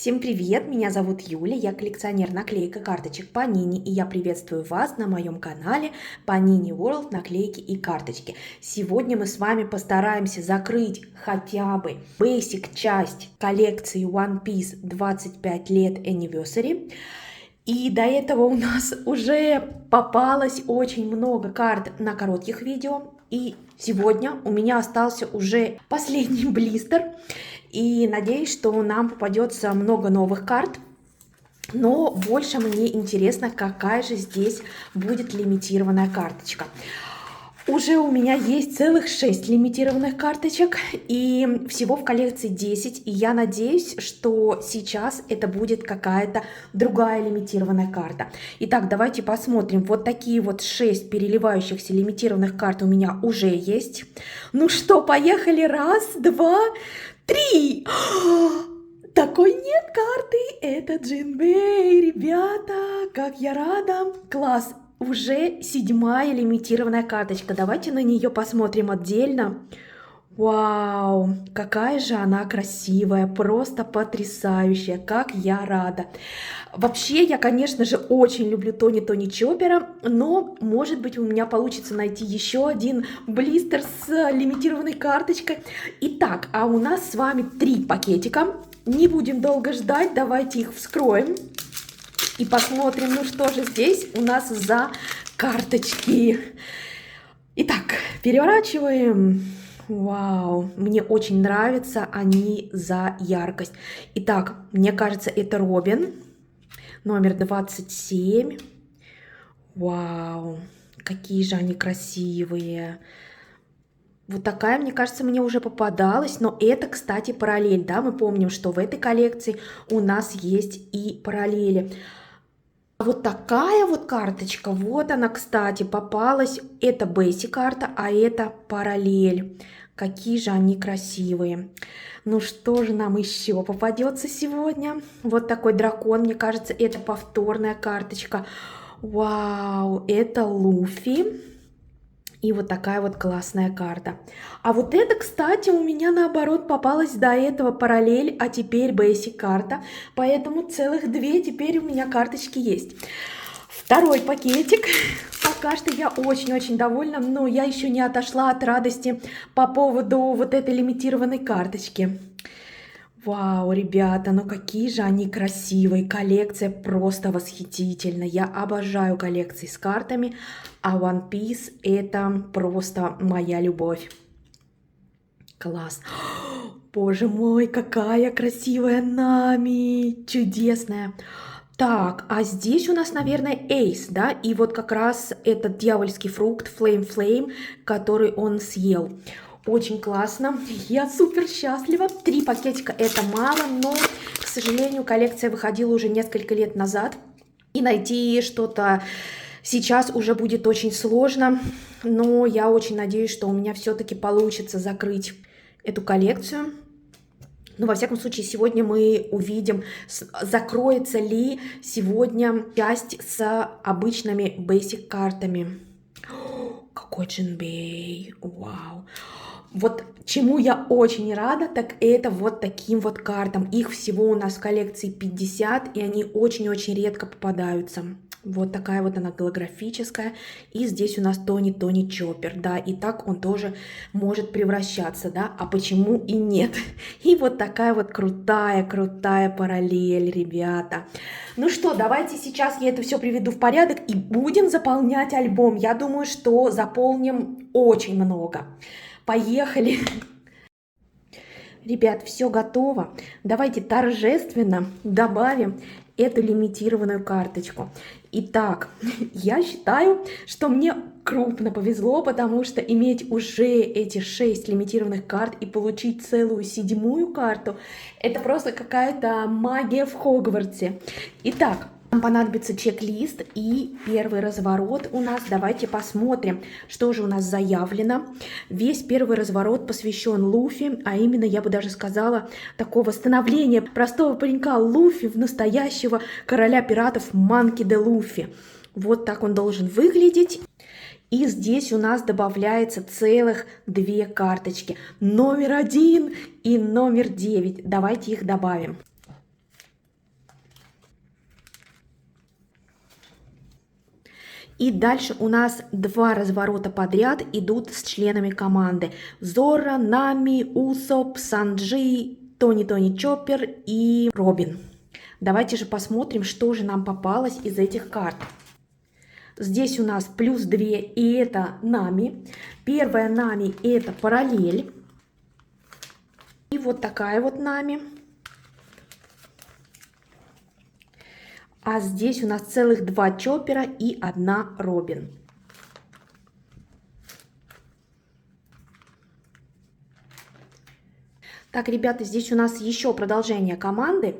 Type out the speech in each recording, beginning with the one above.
Всем привет, меня зовут Юля, я коллекционер наклеек и карточек Panini, и я приветствую вас на моем канале Panini World наклейки и карточки. Сегодня мы с вами постараемся закрыть хотя бы basic часть коллекции One Piece 25 лет Anniversary. И до этого у нас уже попалось очень много карт на коротких видео. И сегодня у меня остался уже последний блистер. И надеюсь, что нам попадется много новых карт. Но больше мне интересно, какая же здесь будет лимитированная карточка. Уже у меня есть целых 6 лимитированных карточек, и всего в коллекции 10, и я надеюсь, что сейчас это будет какая-то другая лимитированная карта. Итак, давайте посмотрим. Вот такие вот 6 переливающихся лимитированных карт у меня уже есть. Ну что, поехали. Раз, два, три. Такой нет карты. Это Джинбей, ребята, как я рада. Класс. Уже 7-я лимитированная карточка. Давайте на нее посмотрим отдельно. Вау, какая же она красивая, просто потрясающая, как я рада. Вообще, я, конечно же, очень люблю Тони Чоппера, но, может быть, у меня получится найти еще один блистер с лимитированной карточкой. Итак, а у нас с вами 3 пакетика. Не будем долго ждать, давайте их вскроем. И посмотрим, ну что же здесь у нас за карточки. Итак, переворачиваем. Вау, мне очень нравятся они за яркость. Итак, мне кажется, это Робин, номер 27. Вау, какие же они красивые. Вот такая, мне кажется, мне уже попадалась, но это, кстати, параллель, да, мы помним, что в этой коллекции у нас есть и параллели. Вот такая вот карточка, вот она, кстати, попалась. Это Basic карта, а это параллель. Какие же они красивые. Ну что же нам еще попадется сегодня? Вот такой дракон, мне кажется, это повторная карточка. Вау, это Луфи. И вот такая вот классная карта. А вот это, кстати, у меня наоборот попалась до этого параллель, а теперь Basic карта. Поэтому целых 2 теперь у меня карточки есть. Второй пакетик. Пока что я очень-очень довольна, но я еще не отошла от радости по поводу вот этой лимитированной карточки. Вау, ребята, ну какие же они красивые. Коллекция просто восхитительна. Я обожаю коллекции с картами, а One Piece это просто моя любовь. Класс. Боже мой, какая красивая Нами. Чудесная. Так, а здесь у нас, наверное, Эйс, да? И вот как раз этот дьявольский фрукт, Flame, который он съел. Очень классно, я супер счастлива. 3 пакетика это мало, но, к сожалению, коллекция выходила уже несколько лет назад. И найти что-то сейчас уже будет очень сложно. Но я очень надеюсь, что у меня все-таки получится закрыть эту коллекцию. Но, во всяком случае, сегодня мы увидим, закроется ли сегодня часть с обычными Basic картами. Какой Джинбей, вау. Вот чему я очень рада, так это вот таким вот картам. Их всего у нас в коллекции 50, и они очень-очень редко попадаются. Вот такая вот она голографическая. И здесь у нас Тони Чоппер, да, и так он тоже может превращаться, да, а почему и нет? И вот такая вот крутая параллель, ребята. Ну что, давайте сейчас я это все приведу в порядок и будем заполнять альбом. Я думаю, что заполним очень много. Поехали! Ребят, все готово. Давайте торжественно добавим эту лимитированную карточку. Итак, я считаю, что мне крупно повезло, потому что иметь уже эти 6 лимитированных карт и получить целую 7-ю карту, это просто какая-то магия в Хогвартсе. Итак, нам понадобится чек-лист и первый разворот у нас. Давайте посмотрим, что же у нас заявлено. Весь первый разворот посвящен Луфи, а именно, я бы даже сказала, такого становления простого паренька Луфи в настоящего короля пиратов Манки де Луфи. Вот так он должен выглядеть. И здесь у нас добавляется целых 2 карточки. Номер 1 и номер 9. Давайте их добавим. И дальше у нас два разворота подряд идут с членами команды. Зора, Нами, Усоп, Санджи, Тони Чоппер и Робин. Давайте же посмотрим, что же нам попалось из этих карт. Здесь у нас плюс 2, и это Нами. Первая Нами – это параллель. И вот такая вот Нами. А здесь у нас целых 2 Чоппера и 1 Робин. Так, ребята, здесь у нас еще продолжение команды.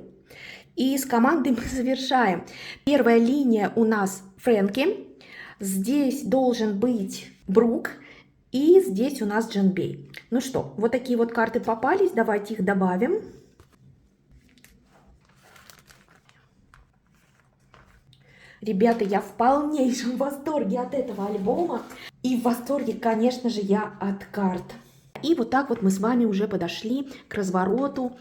И с командой мы завершаем. Первая линия у нас Фрэнки. Здесь должен быть Брук. И здесь у нас Джинбей. Ну что, вот такие вот карты попались. Давайте их добавим. Ребята, я в полнейшем восторге от этого альбома. И в восторге, конечно же, я от карт. И вот так вот мы с вами уже подошли к развороту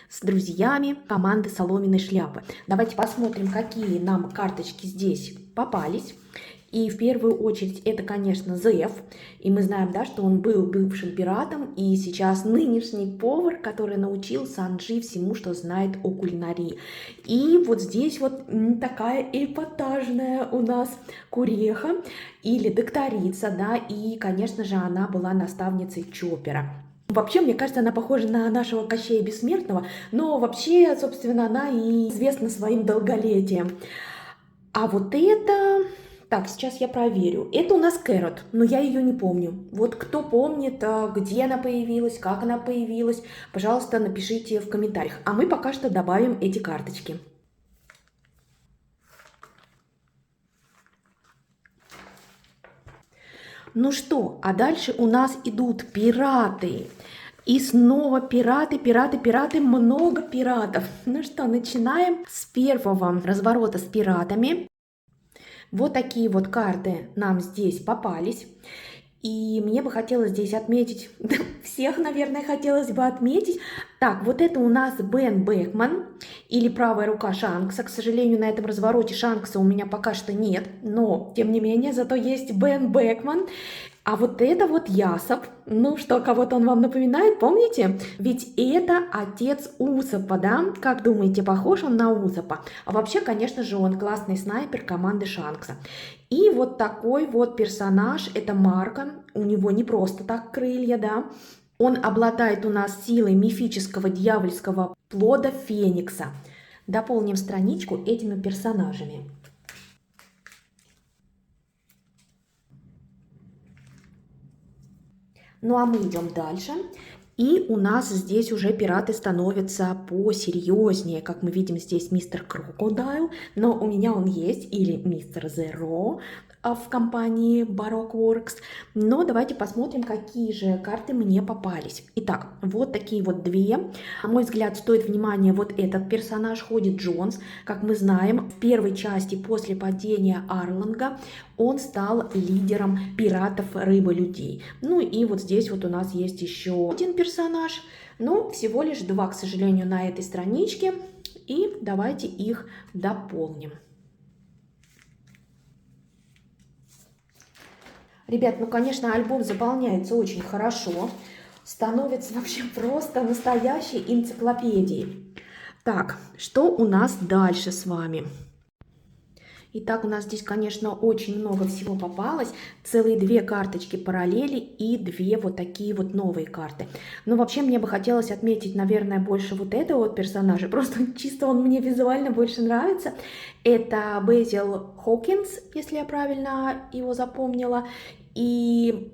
с друзьями команды Соломенной шляпы. Давайте посмотрим, какие нам карточки здесь попались. И в первую очередь это, конечно, Зев. И мы знаем, да, что он был бывшим пиратом и сейчас нынешний повар, который научил Санджи всему, что знает о кулинарии. И вот здесь вот такая эпатажная у нас Куреха или докторица, да, и, конечно же, она была наставницей Чоппера. Вообще, мне кажется, она похожа на нашего Кощея Бессмертного, но вообще, собственно, она и известна своим долголетием. А вот это... Так, сейчас я проверю. Это у нас Кэрот, но я ее не помню. Вот кто помнит, где она появилась, как она появилась, пожалуйста, напишите в комментариях. А мы пока что добавим эти карточки. Ну что, а дальше у нас идут пираты. И снова пираты, много пиратов. Ну что, начинаем с первого разворота с пиратами. Вот такие вот карты нам здесь попались. И мне бы хотелось здесь отметить, всех, наверное, хотелось бы отметить. Так, вот это у нас Бен Бэкман, или правая рука Шанкса. К сожалению, на этом развороте Шанкса у меня пока что нет, но, тем не менее, зато есть Бен Бэкман. А вот это вот Ясоп. Ну что, кого-то он вам напоминает, помните? Ведь это отец Усопа, да? Как думаете, похож он на Усопа? А вообще, конечно же, он классный снайпер команды Шанкса. И вот такой вот персонаж, это Марко. У него не просто так крылья, да? Он обладает у нас силой мифического дьявольского плода Феникса. Дополним страничку этими персонажами. Ну а мы идем дальше. И у нас здесь уже пираты становятся посерьезнее. Как мы видим, здесь мистер Крокодайл, но у меня он есть, или мистер Зеро в компании Baroque Works. Но давайте посмотрим, какие же карты мне попались. Итак, вот такие вот две. На мой взгляд, стоит внимания вот этот персонаж, Ходит Джонс. Как мы знаем, в первой части после падения Арланга он стал лидером пиратов рыболюдей. Ну и вот здесь вот у нас есть еще один персонаж, но всего лишь два, к сожалению, на этой страничке. И давайте их дополним. Ребят, ну, конечно, альбом заполняется очень хорошо. Становится вообще просто настоящей энциклопедией. Так, что у нас дальше с вами? Итак, у нас здесь, конечно, очень много всего попалось. Целые две карточки параллели и две вот такие вот новые карты. Но вообще мне бы хотелось отметить, наверное, больше вот этого вот персонажа. Просто чисто он мне визуально больше нравится. Это Безил Хокинс, если я правильно его запомнила. И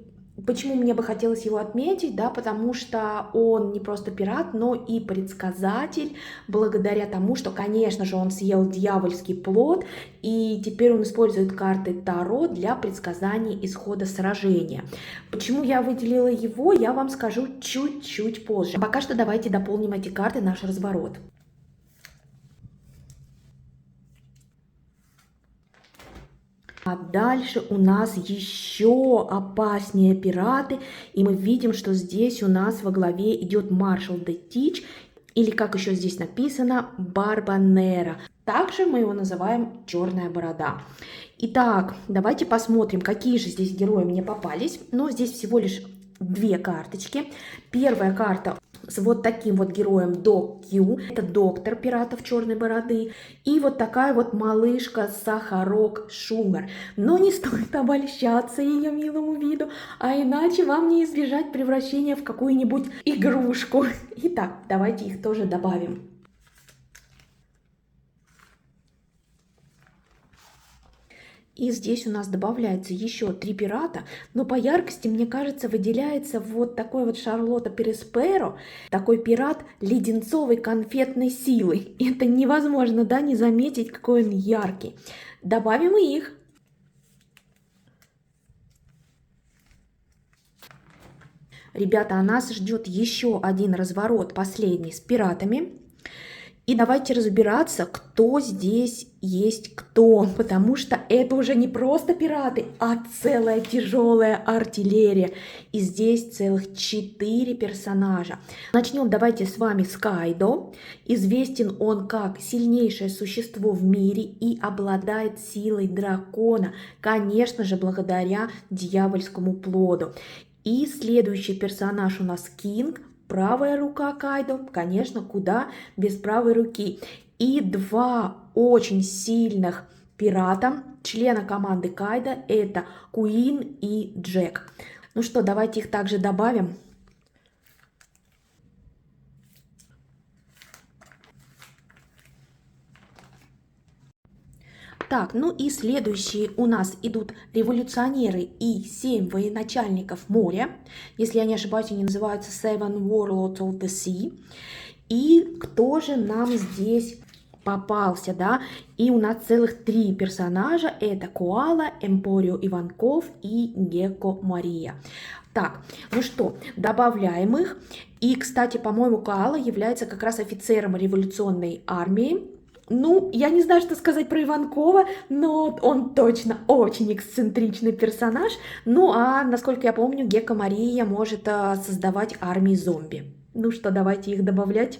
почему мне бы хотелось его отметить, да, потому что он не просто пират, но и предсказатель, благодаря тому, что, конечно же, он съел дьявольский плод, и теперь он использует карты Таро для предсказания исхода сражения. Почему я выделила его, я вам скажу чуть-чуть позже. Пока что давайте дополним эти карты, наш разворот. А дальше у нас еще опаснее пираты, и мы видим, что здесь у нас во главе идет маршал де Тич, или как еще здесь написано, Барбанера. Также мы его называем Черная борода. Итак, давайте посмотрим, какие же здесь герои мне попались. Но здесь всего лишь две карточки. Первая карта с вот таким вот героем Док Кью. Это доктор пиратов черной бороды. И вот такая вот малышка Сахарок Шугар. Но не стоит обольщаться ее милому виду, а иначе вам не избежать превращения в какую-нибудь игрушку. Итак, давайте их тоже добавим. И здесь у нас добавляется еще 3 пирата, но по яркости, мне кажется, выделяется вот такой вот Шарлотта Пересперо, такой пират леденцовой конфетной силы. Это невозможно, да, не заметить, какой он яркий. Добавим и их. Ребята, а нас ждет еще один разворот, последний, с пиратами. И давайте разбираться, кто здесь есть кто, потому что это уже не просто пираты, а целая тяжелая артиллерия. И здесь целых 4 персонажа. Начнем давайте с вами с Кайдо. Известен он как сильнейшее существо в мире и обладает силой дракона, конечно же, благодаря дьявольскому плоду. И следующий персонаж у нас Кинг. Правая рука Кайдо, конечно, куда без правой руки. И 2 очень сильных пирата, члена команды Кайдо, это Куин и Джек. Ну что, давайте их также добавим. Так, ну и следующие у нас идут революционеры и 7 военачальников моря. Если я не ошибаюсь, они называются Seven Warlords of the Sea. И кто же нам здесь попался, да? И у нас целых 3 персонажа. Это Коала, Эмпорио Иванков и Гекко Мария. Так, ну что, добавляем их. И, кстати, по-моему, Коала является как раз офицером революционной армии. Ну, я не знаю, что сказать про Иванкова, но он точно очень эксцентричный персонаж. Ну, а, насколько я помню, Гекко Мария может создавать армии зомби. Ну что, давайте их добавлять.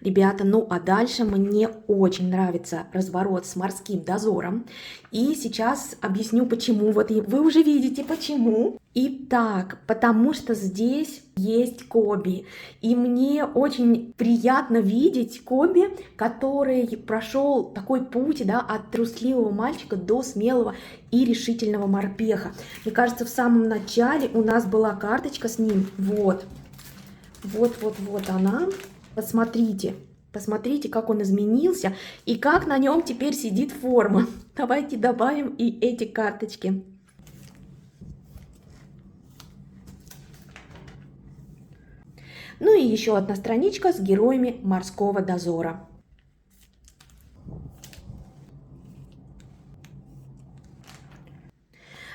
Ребята, ну а дальше мне очень нравится разворот с морским дозором. И сейчас объясню почему. Вот вы уже видите почему. Итак, потому что здесь есть Коби. И мне очень приятно видеть Коби, который прошел такой путь, да, от трусливого мальчика до смелого и решительного морпеха. Мне кажется, в самом начале у нас была карточка с ним. Вот она. Посмотрите, посмотрите, как он изменился и как на нем теперь сидит форма. Давайте добавим и эти карточки. Ну и еще одна страничка с героями морского дозора.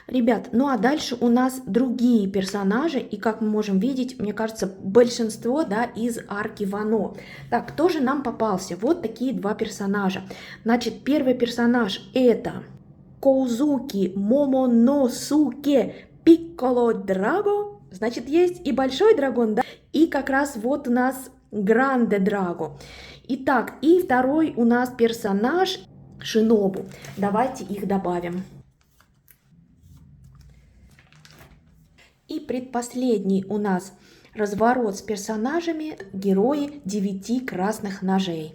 Ребят, ну а дальше у нас другие персонажи, и как мы можем видеть, мне кажется, большинство, да, из арки Вано. Так, кто же нам попался? Вот такие 2 персонажа. Значит, первый персонаж это Коузуки Момоносуке Пикколо Драго. Значит, есть и большой дракон, да, и как раз вот у нас Гранде Драго. Итак, и второй у нас персонаж Шинобу. Давайте их добавим. И предпоследний у нас разворот с персонажами герои 9 красных ножей.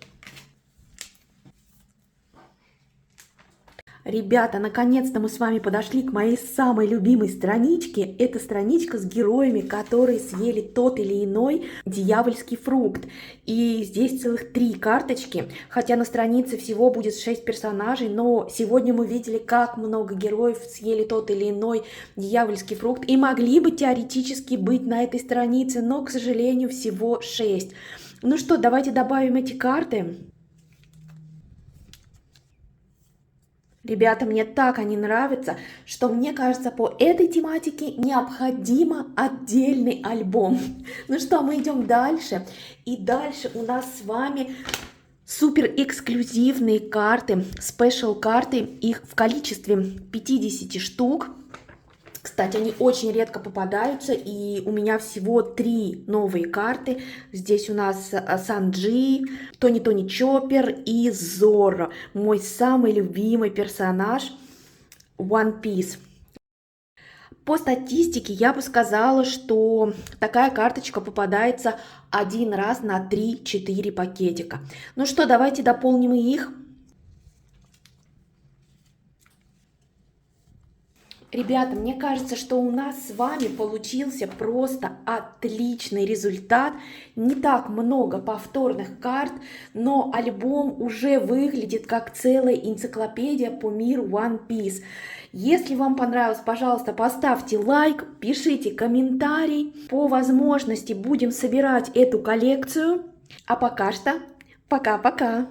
Ребята, наконец-то мы с вами подошли к моей самой любимой страничке. Это страничка с героями, которые съели тот или иной дьявольский фрукт. И здесь целых 3 карточки, хотя на странице всего будет 6 персонажей, но сегодня мы видели, как много героев съели тот или иной дьявольский фрукт и могли бы теоретически быть на этой странице, но, к сожалению, всего 6. Ну что, давайте добавим эти карты. Ребята, мне так они нравятся, что мне кажется, по этой тематике необходимо отдельный альбом. Ну что, мы идем дальше. И дальше у нас с вами супер эксклюзивные карты, спешл карты. Их в количестве 50 штук. Кстати, они очень редко попадаются, и у меня всего 3 новые карты. Здесь у нас Санджи, Тони Чоппер и Зорро, мой самый любимый персонаж One Piece. По статистике я бы сказала, что такая карточка попадается один раз на 3-4 пакетика. Ну что, давайте дополним их. Ребята, мне кажется, что у нас с вами получился просто отличный результат. Не так много повторных карт, но альбом уже выглядит как целая энциклопедия по миру One Piece. Если вам понравилось, пожалуйста, поставьте лайк, пишите комментарий. По возможности будем собирать эту коллекцию. А пока что, пока-пока!